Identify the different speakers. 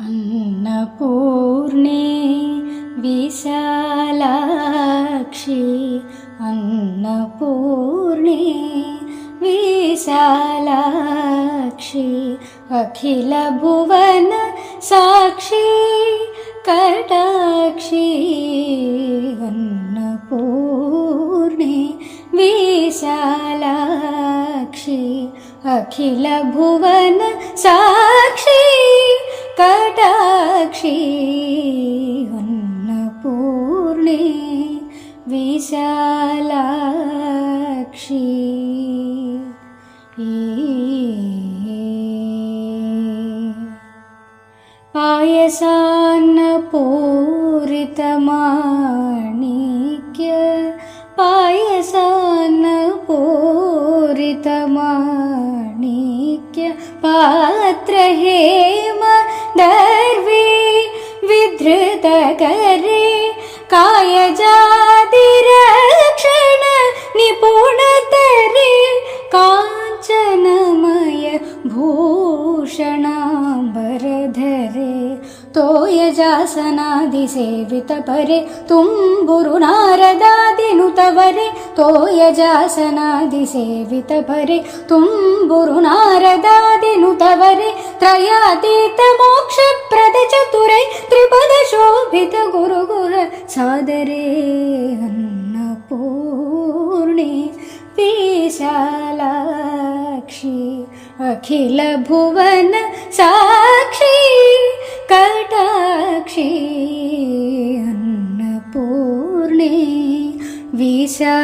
Speaker 1: अन्नपूर्णे विशालाक्षि अन्नपूर्णे विशालाक्षि अखिलभुवन साक्षी कटाक्षी अन्नपूर्णे विशालाक्षि अखिलभुवन साक्षी कटाक्षी अन्नपूर्णे विशालाक्षी। पायसान्नपूरितमाणिक्य पायसान्नपूरितमाणिक्य पात्रहेम दर्वी विधृतकरे कायजादिरक्षण निपुणतरे काञ्चनमय भूषणाम्बरधरे तोयजासनादिसेवितपरे तुम्बुरुनारदादिनुतवरे तोयजासनादिसेवितपरे तुम्बुरुनारदादिनुतवरे त्रयातीतमोक्षप्रदचतुरै त्रिपदशोभितगुरुगुह सादरे अन्नपूर्णे विशालाक्षि अखिलभुवन साक्षी कटाक्षी अन्नपूर्णे विशालाक्षी।